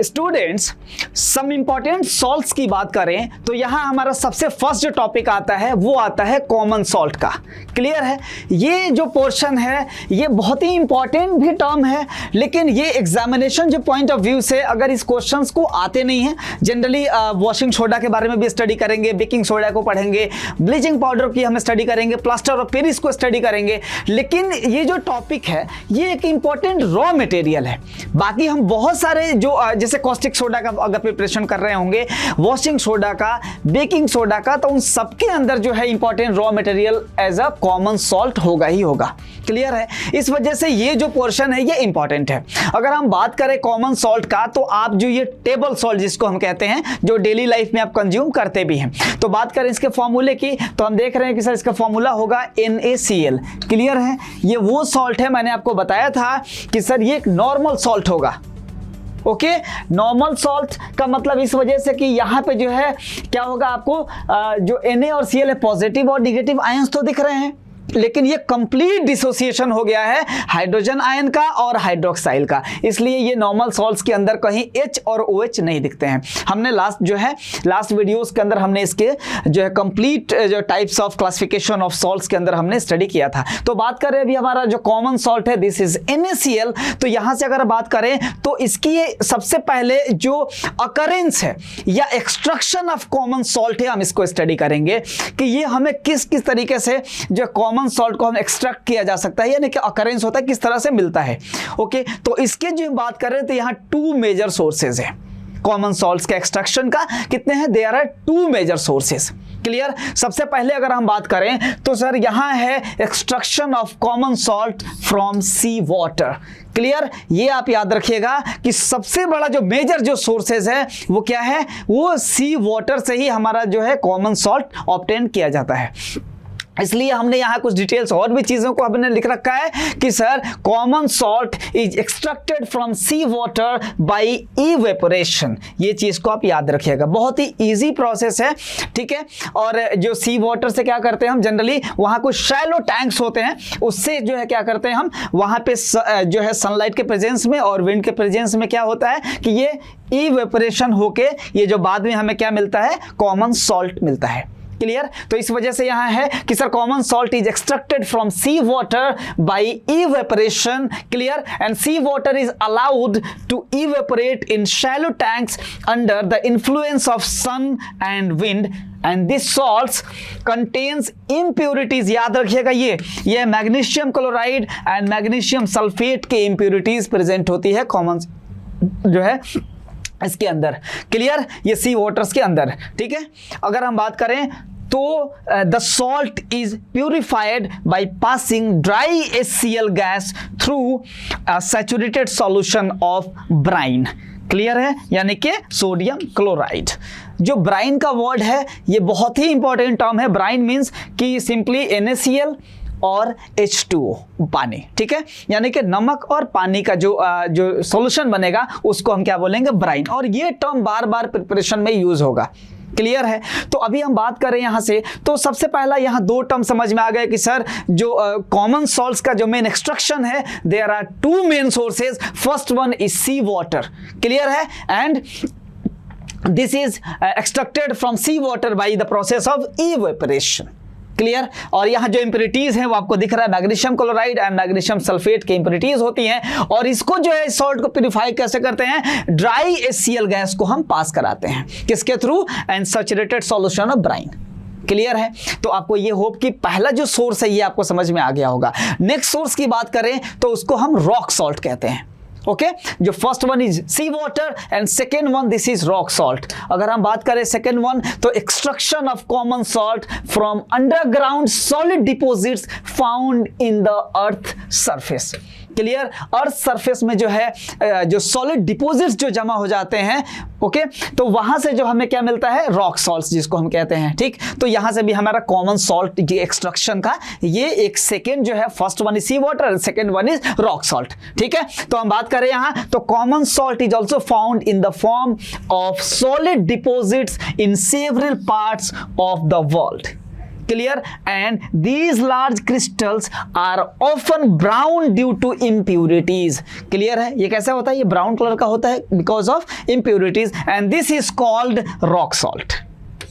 Students, some important salts की बात करें तो यहाँ हमारा सबसे फर्स्ट जो टॉपिक आता है वो आता है कॉमन सॉल्ट का। क्लियर है? ये जो पोर्शन है ये बहुत ही इंपॉर्टेंट भी टर्म है, लेकिन ये एग्जामिनेशन जो पॉइंट ऑफ व्यू से अगर इस क्वेश्चंस को आते नहीं हैं, जनरली वॉशिंग सोडा के बारे में भी स्टडी करेंगे, बेकिंग सोडा को पढ़ेंगे, ब्लीचिंग पाउडर की हम स्टडी करेंगे, प्लास्टर ऑफ पेरिस को स्टडी करेंगे, लेकिन ये जो टॉपिक है ये एक इंपॉर्टेंट रॉ मटेरियल है। बाकी हम बहुत सारे जो जैसे कॉस्टिक सोडा का अगर प्रिपरेशन कर रहे होंगे, वॉशिंग सोडा का, बेकिंग सोडा का, तो उन सबके अंदर जो है important raw material as a common salt होगा ही होगा। क्लियर है? इस वजह से ये जो पोर्शन है ये इंपॉर्टेंट है। अगर हम बात करें कॉमन सॉल्ट का, तो आप जो ये टेबल सॉल्ट जिसको हम कहते हैं, जो डेली लाइफ में आप कंज्यूम करते भी हैं, तो बात करें इसके फॉर्मूले की तो हम देख रहे हैं कि सर इसका फॉर्मूला होगा NaCl। क्लियर है? ये वो सॉल्ट है, मैंने आपको बताया था कि सर ये एक नॉर्मल सॉल्ट होगा। ओके, नॉर्मल सॉल्ट का मतलब इस वजह से कि यहाँ पे जो है क्या होगा, आपको जो Na और Cl है पॉजिटिव और निगेटिव आयंस तो दिख रहे हैं, लेकिन ये कंप्लीट डिसोसिएशन हो गया है हाइड्रोजन आयन का और हाइड्रोक्साइल का, इसलिए ये नॉर्मल सॉल्ट्स के अंदर कहीं H और OH नहीं दिखते हैं। हमने लास्ट वीडियोस के अंदर हमने इसके जो है कंप्लीट जो types of classification of salts के अंदर हमने स्टडी किया था। तो बात करें अभी हमारा जो कॉमन सॉल्ट है, दिस इज NaCl। तो यहां से अगर बात करें तो इसकी सबसे पहले जो अकरेंस है या एक्सट्रैक्शन ऑफ कॉमन सॉल्ट है, हम इसको स्टडी करेंगे कि ये हमें किस किस तरीके से जो कॉमन सॉल्ट को हम एक्सट्रैक्ट किया जा सकता है, यानी कि अकरेंस होता है, किस तरह से मिलता है। ओके, तो इसके जो बात कर रहे हैं तो यहां 2 मेजर सोर्सेज है कॉमन सॉल्ट्स के एक्सट्रैक्शन का। कितने हैं? There are 2 major sources. Clear? सबसे पहले अगर हम बात करें तो सर यहां है extraction of common salt from sea water. Clear? ये आप याद रखिएगा कि सबसे बड़ा जो मेजर जो सोर्सेज है वो क्या है, वो सी वाटर से ही हमारा जो है कॉमन सॉल्ट ऑब्टेन किया जाता है। इसलिए हमने यहाँ कुछ डिटेल्स और भी चीज़ों को हमने लिख रखा है कि sir common salt is extracted from sea water by evaporation. ये चीज़ को आप याद रखिएगा, बहुत ही इजी प्रोसेस है। ठीक है? और जो सी वाटर से क्या करते हैं हम, जनरली वहाँ कुछ शैलो टैंक्स होते हैं, उससे जो है क्या करते हैं हम, वहाँ पे जो है सनलाइट के प्रेजेंस में और विंड के प्रेजेंस में क्या होता है कि ये इवेपोरेशन होके ये जो बाद में हमें क्या मिलता है, कॉमन सॉल्ट मिलता है। क्लियर? तो इस वजह से यहां है कि sir common salt is extracted from sea water by evaporation. Clear? And sea water is allowed to evaporate in shallow tanks under the influence of sun and wind, and this salts contains impurities. याद रखिएगा ये magnesium chloride and magnesium sulphate के impurities present होती है common जो है इसके अंदर। क्लियर? ये सी वाटर्स के अंदर। ठीक है? अगर हम बात करें तो the salt is purified by passing dry HCl gas through saturated solution of Bryan. Clear है? यानी कि सोडियम क्लोराइड। जो ब्राइन का वर्ड है ये बहुत ही इंपॉर्टेंट टर्म है। ब्राइन मीन्स कि सिंपली NaCl और H2O पानी। ठीक है? यानी कि नमक और पानी का जो सॉल्यूशन बनेगा उसको हम क्या बोलेंगे, ब्राइन। और ये टर्म बार बार प्रिपरेशन में यूज होगा। क्लियर है? तो अभी हम बात करें यहां से, तो सबसे पहला यहां 2 टर्म समझ में आ गए कि सर जो कॉमन सॉल्ट्स का जो मेन एक्सट्रैक्शन है, there are 2 main sources. First one is sea water. Clear है? And this is extracted from sea water by the process of evaporation. Clear? और यहाँ जो इंप्योरिटीज हैं वो आपको दिख रहा है, magnesium chloride and magnesium sulphate की इंप्योरिटीज होती हैं। और इसको जो है सॉल्ट को प्यूरिफाई कैसे करते हैं, ड्राई HCl गैस को हम पास कराते हैं, किसके through, and saturated solution of Bryan. Clear है? तो आपको ये होप कि पहला जो सोर्स है ये आपको समझ में आ गया होगा। नेक्स्ट सोर्स की बात करें तो उसको हम रॉक सॉल्ट कहते हैं। ओके, जो first one is sea water and second one this is rock salt. अगर हम बात करें सेकेंड वन, तो extraction of common salt from underground solid deposits found in the earth surface. Clear? Earth surface में जो है जो सॉलिड डिपॉजिट्स जो जमा हो जाते हैं, ओके, तो वहां से जो हमें क्या मिलता है, रॉक सॉल्ट्स जिसको हम कहते हैं। ठीक? तो यहां से भी हमारा कॉमन सॉल्ट की एक्सट्रैक्शन का ये एक सेकेंड जो है, first one is sea water, second one is rock salt. ठीक है? तो हम बात करें यहां, तो common salt is also found in the form of solid deposits in several parts of the world. Clear, and these large crystals are often brown due to impurities. Clear है, ये कैसा होता है, ये ब्राउन कलर का होता है because of impurities, and this is called rock salt.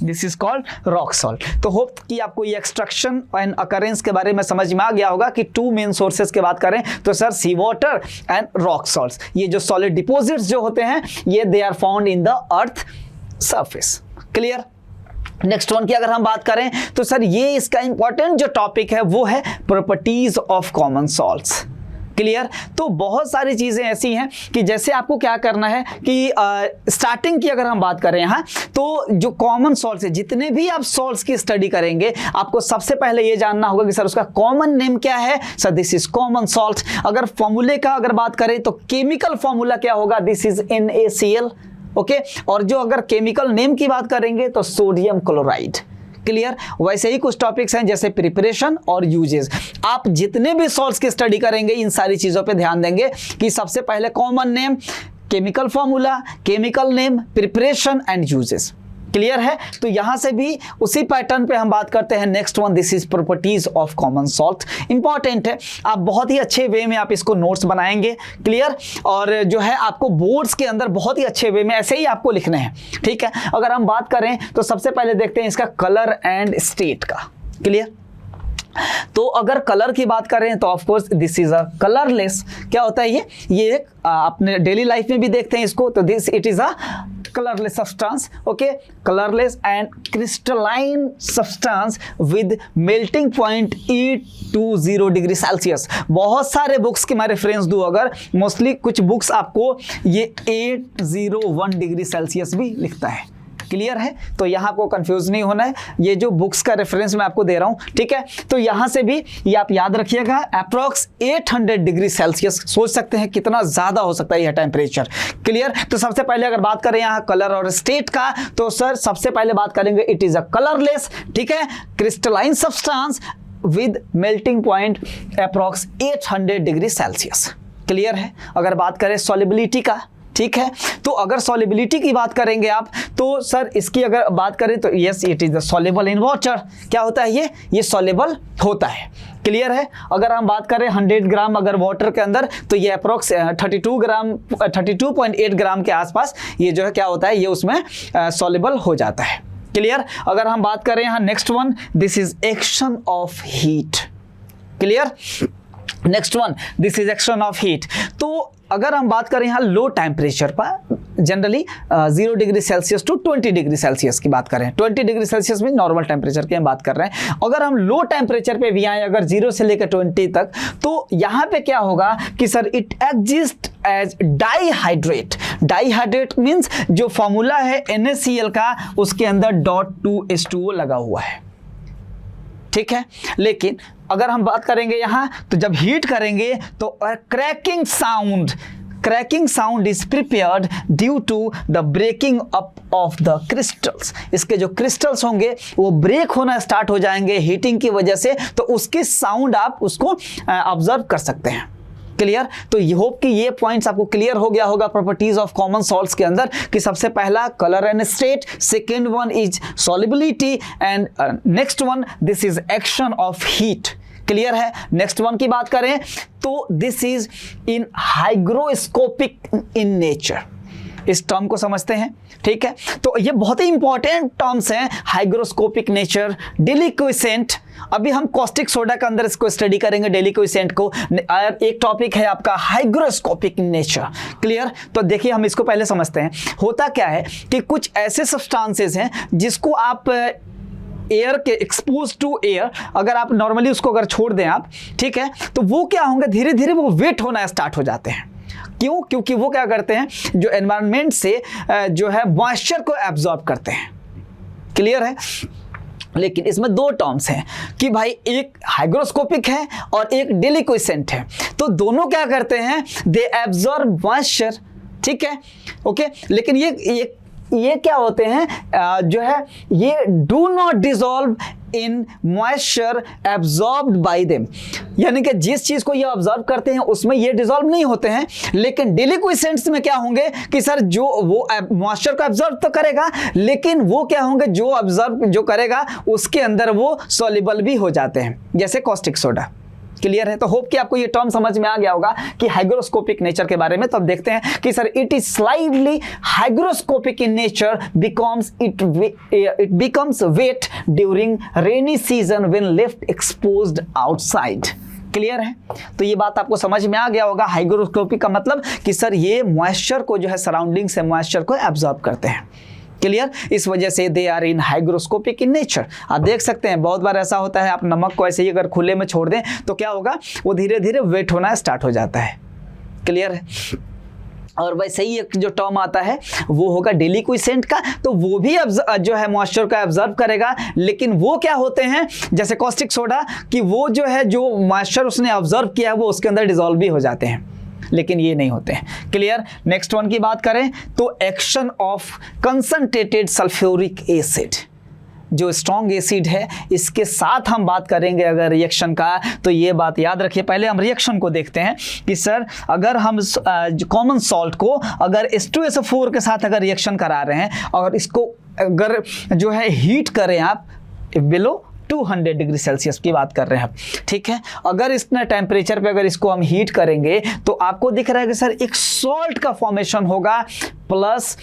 This is called rock salt. तो होप कि आपको ये एक्सट्रैक्शन एंड अकरेंस के बारे में समझ में आ गया होगा कि टू मेन सोर्सेज की बात करें तो sir sea water and rock salts. ये जो सॉलिड डिपॉजिट्स जो होते हैं ये they are found in the earth surface. Clear. Next one की अगर हम बात करें तो सर ये इसका इंपॉर्टेंट जो टॉपिक है वो है properties of common salts. Clear. तो बहुत सारी चीजें ऐसी हैं कि जैसे आपको क्या करना है कि स्टार्टिंग की अगर हम बात करें यहाँ तो जो कॉमन सॉल्ट्स है, जितने भी आप सॉल्ट्स की स्टडी करेंगे आपको सबसे पहले ये जानना होगा कि सर उसका कॉमन नेम क्या है। Sir this is common salt. अगर फॉर्मूले का अगर बात करें तो केमिकल फॉर्मूला क्या होगा, दिस इज NaCl। ओके, और जो अगर केमिकल नेम की बात करेंगे तो सोडियम क्लोराइड। क्लियर। वैसे ही कुछ टॉपिक्स हैं जैसे प्रिपरेशन और यूजेस। आप जितने भी सॉल्ट्स की स्टडी करेंगे इन सारी चीजों पे ध्यान देंगे कि सबसे पहले common name, chemical formula, chemical name, preparation and uses. Clear है। तो यहां से भी उसी पैटर्न पे हम बात करते हैं। Next one, this is properties of common salt. Important है, आप बहुत ही अच्छे वे में आप इसको नोट्स बनाएंगे। क्लियर। और जो है आपको बोर्ड्स के अंदर बहुत ही अच्छे वे में ऐसे ही आपको लिखने हैं। ठीक है। अगर हम बात करें तो सबसे पहले देखते हैं इसका कलर एंड स्टेट का। क्लियर। तो अगर कलर की बात करें तो of course this is a colourless. क्या होता है ये एक अपने डेली लाइफ में भी देखते हैं इसको, तो this it is a colorless substance. Okay, colorless and crystalline substance with melting point 820 degree Celsius. बहुत सारे बुक्स की मैं रेफरेंस दूं अगर, मोस्टली कुछ बुक्स आपको ये 801 डिग्री सेल्सियस भी लिखता है। क्लियर है। तो यहां आपको कंफ्यूज नहीं होना है, ये जो बुक्स का रेफरेंस मैं आपको दे रहा हूं। ठीक है। तो यहां से भी ये आप याद रखिएगा, अप्रॉक्स 800 डिग्री सेल्सियस। सोच सकते हैं कितना ज्यादा हो सकता है यह टेम्परेचर। क्लियर। तो सबसे पहले अगर बात करें यहां कलर और स्टेट का तो सर सबसे पहले बात करेंगे इट इज अ कलरलेस। ठीक है। Crystalline substance with melting point approx 800 degree Celsius. Clear है। अगर बात करें सॉलिबिलिटी का, ठीक है, तो अगर सॉलिबिलिटी की बात करेंगे आप तो सर इसकी अगर बात करें तो yes it is the soluble in water. क्या होता है ये सॉल्युबल होता है। क्लियर है। अगर हम बात करें 100 ग्राम अगर वाटर के अंदर तो ये अप्रोक्स 32.8 ग्राम के आसपास ये जो है क्या होता है, ये उसमें सॉल्युबल हो जाता है। क्लियर। अगर हम बात करें यहाँ next one, this is action of heat. Clear. Next one, this is action of heat. तो अगर हम बात करें यहाँ लो टेम्परेचर पर, generally 0 degree Celsius to 20 degree Celsius की बात करें, 20 डिग्री सेल्सियस में नॉर्मल टेम्परेचर की हम बात कर रहे हैं। अगर हम लो टेम्परेचर पे भी आए अगर 0 से लेकर 20 तक, तो यहाँ पे क्या होगा कि sir it exist as dihydrate. Dihydrate means जो फॉर्मूला है NaCl का उसके अंदर .2H2O लगा हुआ है। ठीक है। लेकिन अगर हम बात करेंगे यहां तो जब हीट करेंगे तो cracking sound is prepared due to the breaking up of the crystals. इसके जो क्रिस्टल्स होंगे वो ब्रेक होना स्टार्ट हो जाएंगे हीटिंग की वजह से, तो उसकी साउंड आप उसको ऑब्जर्व कर सकते हैं। क्लियर। तो ये होप कि ये पॉइंट्स आपको क्लियर हो गया होगा प्रॉपर्टीज ऑफ कॉमन सॉल्ट्स के अंदर कि सबसे पहला colour and state, second one is solubility and next one this is action of heat. Clear है। नेक्स्ट वन की बात करें तो this is in hygroscopic in nature. इस टर्म को समझते हैं। ठीक है। तो ये बहुत ही इंपॉर्टेंट टर्म्स हैं, हाइग्रोस्कोपिक नेचर, डेलिक्विसेंट। अभी हम कॉस्टिक सोडा के अंदर इसको स्टडी करेंगे डेलिक्विसेंट को। एक टॉपिक है आपका हाइग्रोस्कोपिक नेचर। क्लियर। तो देखिए हम इसको पहले समझते हैं। होता क्या है कि कुछ ऐसे सब्सटेंसेस हैं जिसको आप एयर के एक्सपोज टू एयर, अगर आप नॉर्मली उसको अगर छोड़ दें आप, ठीक है, तो वो क्या होंगे, धीरे धीरे वो वेट होना स्टार्ट हो जाते हैं। क्यों? क्योंकि वो क्या करते हैं, जो एनवायरनमेंट से जो है मॉइस्चर को एब्जॉर्ब करते हैं। क्लियर है। लेकिन इसमें दो टर्म्स हैं कि भाई एक हाइग्रोस्कोपिक है और एक डेलिक्विसेंट है। तो दोनों क्या करते हैं, दे एब्जॉर्ब मॉइस्चर। ठीक है। ओके। लेकिन ये क्या होते हैं, जो है ये do not dissolve in moisture absorbed bye them, यानी कि जिस चीज को ये ऑब्जर्व करते हैं उसमें ये डिसॉल्व नहीं होते हैं, लेकिन डिलिक्विसेंट्स में क्या होंगे कि सर जो वो मॉइस्चर को एब्जॉर्ब तो करेगा, लेकिन वो क्या होंगे, जो ऑब्जर्व जो करेगा उसके अंदर वो सॉल्युबल भी हो जाते हैं, जैसे कॉस्टिक सोडा। क्लियर है? तो होप कि आपको ये टर्म समझ में आ गया होगा कि हाइग्रोस्कोपिक नेचर के बारे में। तो अब देखते हैं कि sir it is slightly hygroscopic in nature it becomes wet during rainy season when left exposed outside. Clear है? तो ये बात आपको समझ में आ गया होगा। हाइग्रोस्कोपिक का मतलब कि सर ये मॉइस्चर को जो है सराउंडिंग से मॉइस्चर को एब्जॉर्ब करते हैं। क्लियर? इस वजह से they are in hygroscopic in nature. आप देख सकते हैं बहुत बार ऐसा होता है, आप नमक को ऐसे ही अगर खुले में छोड़ दें तो क्या होगा, वो धीरे धीरे वेट होना स्टार्ट हो जाता है। क्लियर है? और वैसे ही एक जो टर्म आता है वो होगा डिलिक्विसेंट का, तो वो भी जो है मॉइस्चर को एब्जॉर्ब करेगा, लेकिन वो क्या होते हैं जैसे कॉस्टिक सोडा कि वो जो है जो मॉइस्चर उसने ऑब्जर्व किया है वो उसके अंदर डिसॉल्व भी हो जाते हैं, लेकिन ये नहीं होते हैं। क्लियर? नेक्स्ट वन की बात करें तो action of concentrated sulphuric acid, जो स्ट्रॉन्ग एसिड है इसके साथ हम बात करेंगे अगर रिएक्शन का, तो ये बात याद रखिए। पहले हम रिएक्शन को देखते हैं कि सर अगर हम कॉमन सॉल्ट को अगर H2SO4 के साथ अगर रिएक्शन करा रहे हैं और इसको अगर जो है हीट करें आप बिलो 200 डिग्री सेल्सियस की बात कर रहे हैं, ठीक है। अगर इतना टेम्परेचर पे अगर इसको हम हीट करेंगे तो आपको दिख रहा है कि सर एक सॉल्ट का फॉर्मेशन होगा प्लस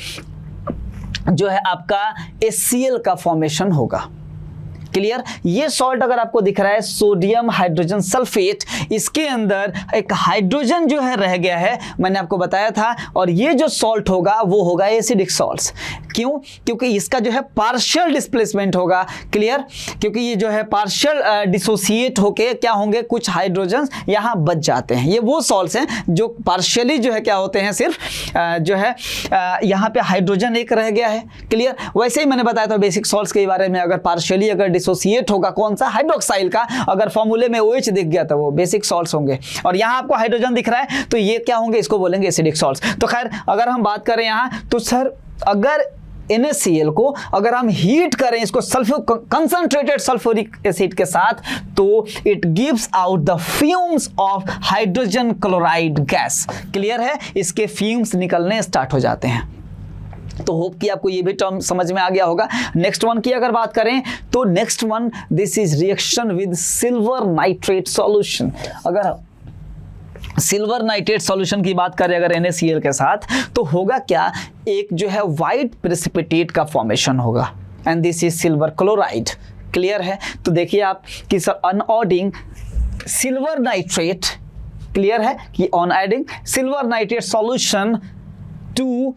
जो है आपका HCl का फॉर्मेशन होगा। क्लियर? ये सॉल्ट अगर आपको दिख रहा है सोडियम हाइड्रोजन सल्फेट, इसके अंदर एक हाइड्रोजन जो है रह गया है, मैंने आपको बताया था, और ये जो सॉल्ट होगा वो होगा एसिडिक सॉल्ट्स। क्यों? क्योंकि इसका जो है पार्शियल डिस्प्लेसमेंट होगा। क्लियर? क्योंकि ये जो है पार्शियल डिसोसिएट होके क्या होंगे, कुछ हाइड्रोजन यहाँ बच जाते हैं। ये वो सॉल्ट्स हैं जो पार्शियली जो है क्या होते हैं, सिर्फ जो है यहाँ पे हाइड्रोजन एक रह गया है। क्लियर? वैसे ही मैंने बताया था बेसिक सॉल्ट्स के बारे में, अगर पार्शियली अगर डिसोसिएट होगा कौन सा, हाइड्रोक्साइल का, अगर फॉर्मूले में OH दिख गया तो वो बेसिक सॉल्ट्स होंगे, और यहाँ आपको हाइड्रोजन दिख रहा है तो ये क्या होंगे, इसको बोलेंगे एसिडिक सॉल्ट्स। तो खैर अगर हम बात करें यहाँ तो सर अगर NaCl को अगर हम हीट करें इसको कंसंट्रेटेड सल्फ्यूरिक एसिड के साथ, तो it gives out the fumes of hydrogen chloride gas. Clear है? इसके फ्यूम्स निकलने स्टार्ट हो जाते हैं। तो होप कि आपको ये भी टर्म समझ में आ गया होगा। नेक्स्ट वन की अगर बात करें तो next one, this is reaction with silver nitrate solution. अगर सिल्वर नाइट्रेट सॉल्यूशन की बात करें अगर NaCl के साथ, तो होगा क्या, एक जो है वाइट प्रेसिपिटेट का फॉर्मेशन होगा, and this is silver chloride. Clear है? तो देखिए आप कि sir on adding silver nitrate, clear है कि on adding silver nitrate solution to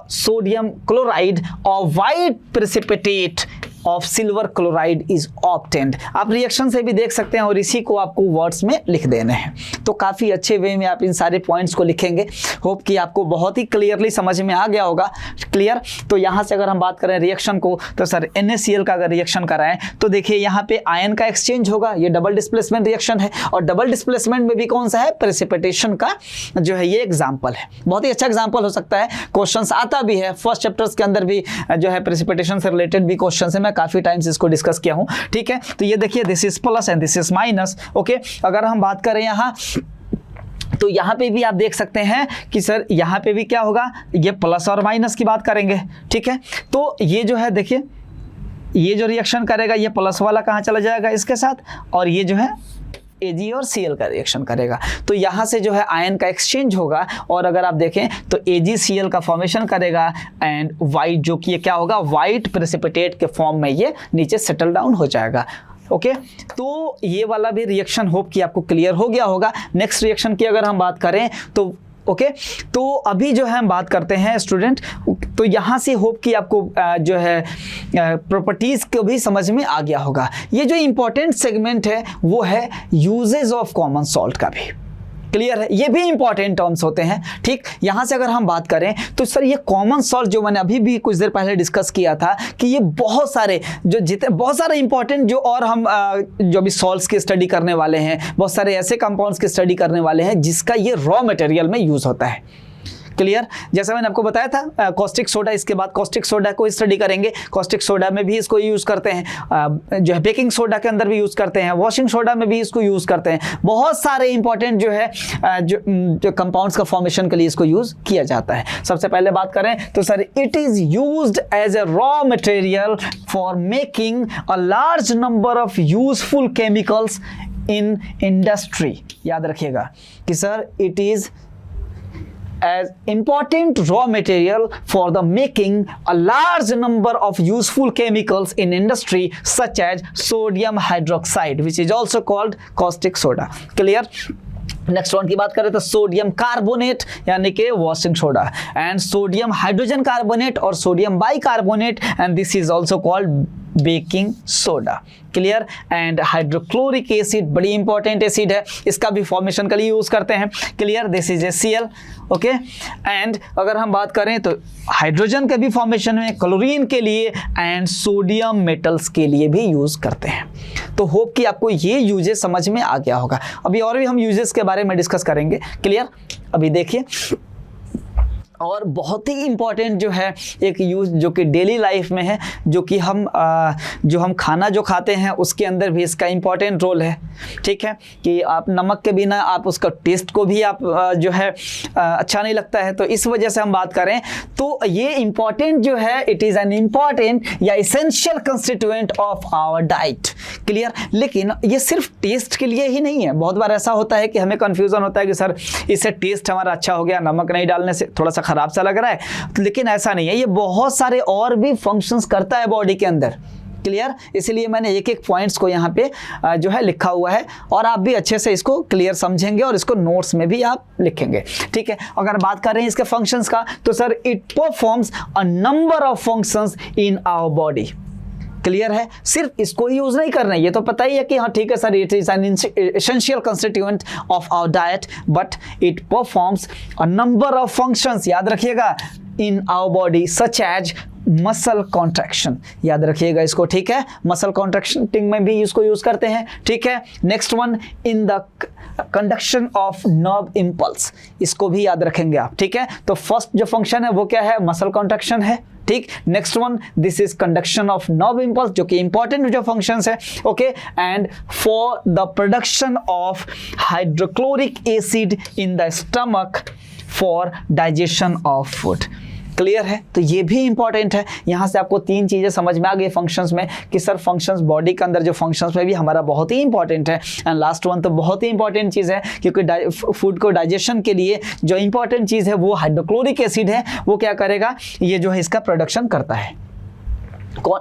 sodium chloride or white precipitate of silver chloride is obtained। आप रिएक्शन से भी देख सकते हैं और इसी को आपको वर्ड्स में लिख देने हैं। तो काफ़ी अच्छे वे में आप इन सारे पॉइंट्स को लिखेंगे। होप कि आपको बहुत ही क्लियरली समझ में आ गया होगा। क्लियर? तो यहाँ से अगर हम बात करें रिएक्शन को, तो सर NaCl का अगर रिएक्शन कराएं तो देखिए यहाँ पे आयन का एक्सचेंज होगा, ये डबल डिस्प्लेसमेंट रिएक्शन है, और डबल डिस्प्लेसमेंट में भी कौन सा है, प्रेसिपिटेशन का जो है ये एग्जाम्पल है। बहुत ही अच्छा एग्जाम्पल हो सकता है, क्वेश्चन आता भी है फर्स्ट चैप्टर्स के अंदर भी, जो है प्रेसिपिटेशन से रिलेटेड भी क्वेश्चन है, मैं काफी टाइम्स इसको डिस्कस किया हूं। ठीक है? तो ये देखिए this is plus and this is minus. Okay, अगर हम बात करें यहाँ तो यहाँ पे भी आप देख सकते हैं कि सर यहाँ पे भी क्या होगा, ये प्लस और माइनस की बात करेंगे। ठीक है? तो ये जो है देखिए, ये जो रिएक्शन करेगा ये प्लस वाला कहाँ चला जाएगा इसके साथ, और ये जो है Ag और Cl का रिएक्शन करेगा। तो यहाँ से जो है आयन का एक्सचेंज होगा, और अगर आप देखें तो AgCl का फॉर्मेशन करेगा, एंड वाइट जो कि ये क्या होगा, वाइट प्रेसिपिटेट के फॉर्म में ये नीचे सेटल डाउन हो जाएगा। ओके, तो ये वाला भी रिएक्शन होप कि आपको क्लियर हो गया होगा। नेक्स्ट रिएक्शन की अगर हम बात करें तो ओके, तो अभी जो है हम बात करते हैं स्टूडेंट, तो यहाँ से होप कि आपको जो है प्रॉपर्टीज़ को भी समझ में आ गया होगा। ये जो इम्पोर्टेंट सेगमेंट है वो है यूजेज ऑफ कॉमन सॉल्ट का भी। क्लियर है? ये भी इंपॉर्टेंट टर्म्स होते हैं। ठीक, यहाँ से अगर हम बात करें तो सर ये कॉमन सॉल्ट जो मैंने अभी भी कुछ देर पहले डिस्कस किया था कि ये बहुत सारे जो जितने बहुत सारे इंपॉर्टेंट जो, और हम जो भी सॉल्ट्स की स्टडी करने वाले हैं, बहुत सारे ऐसे कंपाउंड्स की स्टडी करने वाले हैं जिसका ये रॉ मटेरियल में यूज़ होता है। क्लियर। जैसा मैंने आपको बताया था कॉस्टिक सोडा, इसके बाद कॉस्टिक सोडा को स्टडी करेंगे। कॉस्टिक सोडा में भी इसको यूज़ करते हैं, जो है बेकिंग सोडा के अंदर भी यूज़ करते हैं, वॉशिंग सोडा में भी इसको यूज़ करते हैं। बहुत सारे इंपॉर्टेंट जो है जो कंपाउंड्स का फॉर्मेशन के लिए इसको यूज़ किया जाता है। सबसे पहले बात करें तो sir it is used as a raw material for making a large number of useful chemicals in industry. याद रखिएगा कि sir it is as important raw material for the making a large number of useful chemicals in industry such as sodium hydroxide which is also called caustic soda. Clear? Next one की बात करें तो sodium carbonate यानी कि washing soda, and sodium hydrogen carbonate और sodium bicarbonate, and this is also called baking soda. Clear. And hydrochloric acid बड़ी important acid है, इसका भी फॉर्मेशन के लिए यूज करते हैं। Clear, this is HCl। Okay. And अगर हम बात करें तो हाइड्रोजन के भी फॉर्मेशन में, क्लोरीन के लिए एंड सोडियम मेटल्स के लिए भी यूज करते हैं। तो होप कि आपको ये यूजेस समझ में आ गया होगा। अभी और भी हम यूजेस के बारे में डिस्कस करेंगे। क्लियर। अभी देखिए, और बहुत ही इम्पॉर्टेंट जो है एक यूज़ जो कि डेली लाइफ में है, जो कि हम खाना जो खाते हैं उसके अंदर भी इसका इम्पॉर्टेंट रोल है। ठीक है, कि आप नमक के बिना आप उसका टेस्ट को भी आप जो है अच्छा नहीं लगता है। तो इस वजह से हम बात करें तो ये इम्पॉर्टेंट जो है, इट इज़ एन इम्पॉर्टेंट या essential constituent of our diet. Clear. लेकिन ये सिर्फ टेस्ट के लिए ही नहीं है। बहुत बार ऐसा होता है कि हमें कन्फ्यूज़न होता है कि सर इससे टेस्ट हमारा अच्छा हो गया, नमक नहीं डालने से थोड़ा सा खराब सा लग रहा है, लेकिन ऐसा नहीं है। ये बहुत सारे और भी फंक्शंस करता है बॉडी के अंदर। क्लियर। इसलिए मैंने एक एक पॉइंट्स को यहाँ पे जो है लिखा हुआ है, और आप भी अच्छे से इसको क्लियर समझेंगे और इसको नोट्स में भी आप लिखेंगे। ठीक है। अगर बात कर रहे हैं इसके फंक्शंस का तो sir it performs a number of functions in our body. Clear है। सिर्फ इसको ही यूज नहीं करना है, ये तो पता ही है कि हाँ ठीक है sir, it is an essential constituent of our diet, but it performs a number of functions, याद रखिएगा, in our body such as muscle contraction. याद रखिएगा इसको। ठीक है, मसल कॉन्ट्रैक्टिंग में भी इसको यूज करते हैं। ठीक है। Next one, in the conduction of nerve impulse, इसको भी याद रखेंगे आप। ठीक है। तो फर्स्ट जो फंक्शन है वो क्या है, मसल कॉन्ट्रैक्शन है। ठीक। Next one, this is conduction of nerve impulse, जो कि इंपॉर्टेंट जो फंक्शंस है। Okay. And for the production of hydrochloric acid in the stomach for digestion of food. Clear है। तो ये भी इंपॉर्टेंट है। यहाँ से आपको तीन चीज़ें समझ में आ गई फंक्शंस में, कि सर फंक्शंस बॉडी के अंदर जो फंक्शंस में भी हमारा बहुत ही इंपॉर्टेंट है। एंड लास्ट वन तो बहुत ही इंपॉर्टेंट चीज़ है, क्योंकि फूड को डाइजेशन के लिए जो इंपॉर्टेंट चीज़ है वो हाइड्रोक्लोरिक एसिड है। वो क्या करेगा, ये जो है इसका प्रोडक्शन करता है,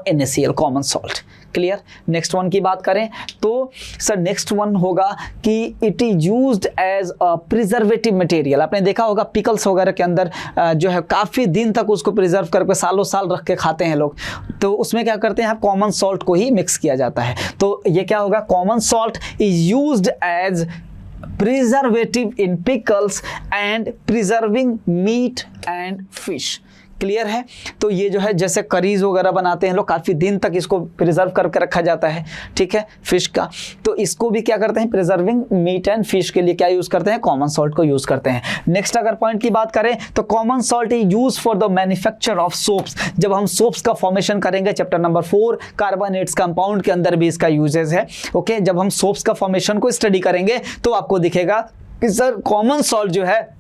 NaCl, common salt. Clear. Next one की बात करें तो सर नेक्स्ट वन होगा कि it is used as a preservative material. आपने देखा होगा पिकल्स वगैरह के अंदर जो है काफ़ी दिन तक उसको प्रिजर्व करके सालों साल रख के खाते हैं लोग। तो उसमें क्या करते हैं, कॉमन सॉल्ट को ही मिक्स किया जाता है। तो ये क्या होगा, common salt is used as preservative in pickles and preserving meat and fish. Clear है। तो ये जो है जैसे करीज वगैरह बनाते हैं लोग, काफ़ी दिन तक इसको प्रिजर्व करके रखा जाता है। ठीक है, फिश का। तो इसको भी क्या करते हैं, प्रिजर्विंग मीट एंड फिश के लिए क्या यूज़ करते हैं, कॉमन सॉल्ट को यूज़ करते हैं। नेक्स्ट अगर पॉइंट की बात करें तो common salt is use for the manufacture of soaps. जब हम सोप्स का फॉर्मेशन करेंगे, चैप्टर नंबर 4 कार्बोनेट्स कंपाउंड के अंदर भी इसका यूजेस है। ओके। जब हम सोप्स का फॉर्मेशन को स्टडी करेंगे तो आपको दिखेगा कि सर कॉमन सॉल्ट जो है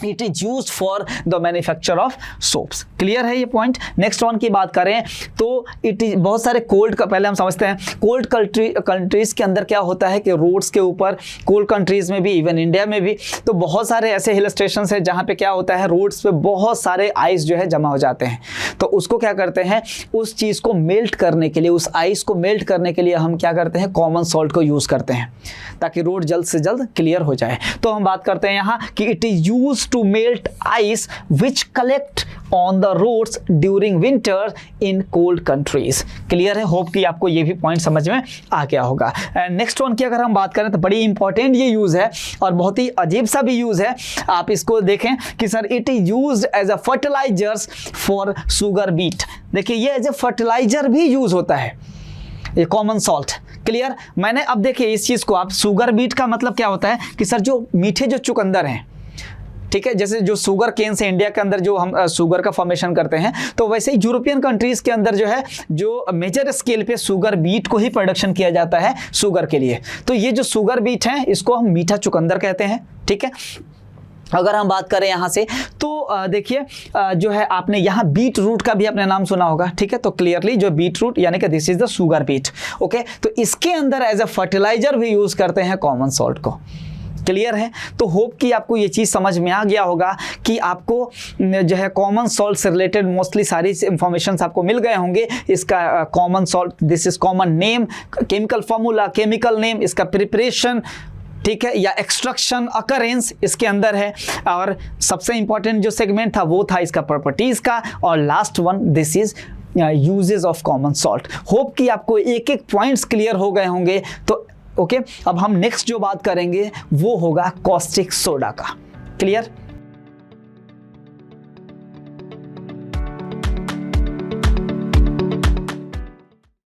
it is use for the manufacture of soaps. Clear है ये पॉइंट। नेक्स्ट वन की बात करें तो इट इज बहुत सारे कोल्ड का, पहले हम समझते हैं कोल्ड कंट्रीज के अंदर क्या होता है कि रोड्स के ऊपर, कोल्ड कंट्रीज में भी, इवन इंडिया में भी, तो बहुत सारे ऐसे हिल स्टेशन है जहाँ पे क्या होता है, रोड्स पे बहुत सारे आइस जो है जमा हो जाते हैं। तो उसको क्या करते हैं, उस चीज़ को मेल्ट करने के लिए, उस आइस को मेल्ट करने के लिए हम क्या करते हैं, कॉमन सॉल्ट को यूज़ करते हैं, ताकि रोड जल्द से जल्द क्लियर हो जाए। तो हम बात करते हैं यहाँ कि it is use to melt ice which collect on the roads during winter in cold countries. Clear है। होप कि आपको ये भी पॉइंट समझ में आ गया होगा। नेक्स्ट वन की अगर हम बात करें तो बड़ी इंपॉर्टेंट ये यूज है और बहुत ही अजीब सा भी यूज है। आप इसको देखें कि sir it is used as a fertilizers for sugar beet. देखिए ये एज ए फर्टिलाइजर भी यूज होता है, ये कॉमन सॉल्ट। क्लियर। मैंने अब देखिए इस चीज़ को, आप शुगर बीट का मतलब क्या होता है कि सर जो मीठे जो चुकंदर हैं, ठीक है, जैसे जो शुगर केन से इंडिया के अंदर जो हम शुगर का फॉर्मेशन करते हैं, तो वैसे ही यूरोपियन कंट्रीज के अंदर जो है जो मेजर स्केल पे शुगर बीट को ही प्रोडक्शन किया जाता है शुगर के लिए। तो ये जो शुगर बीट है इसको हम मीठा चुकंदर कहते हैं। ठीक है, अगर हम बात करें यहाँ से तो देखिए जो है आपने यहाँ बीट रूट का भी अपने नाम सुना होगा। ठीक है, तो क्लियरली जो बीट रूट यानी कि this is the sugar beet. Okay, तो इसके अंदर एज ए फर्टिलाइजर भी यूज करते हैं कॉमन सॉल्ट को। क्लियर है? तो होप कि आपको ये चीज़ समझ में आ गया होगा कि आपको जो है कॉमन सॉल्ट से रिलेटेड मोस्टली सारी इंफॉर्मेशन आपको मिल गए होंगे। इसका common salt, this is common name, chemical formula, chemical name, इसका प्रिपरेशन, ठीक है, या एक्सट्रैक्शन, अकरेंस इसके अंदर है, और सबसे इंपॉर्टेंट जो सेगमेंट था वो था इसका प्रॉपर्टीज का, और last one this is uses of common salt. Hope कि आपको एक एक पॉइंट्स क्लियर हो गए होंगे। तो ओके, अब हम नेक्स्ट जो बात करेंगे वो होगा कॉस्टिक सोडा का। क्लियर?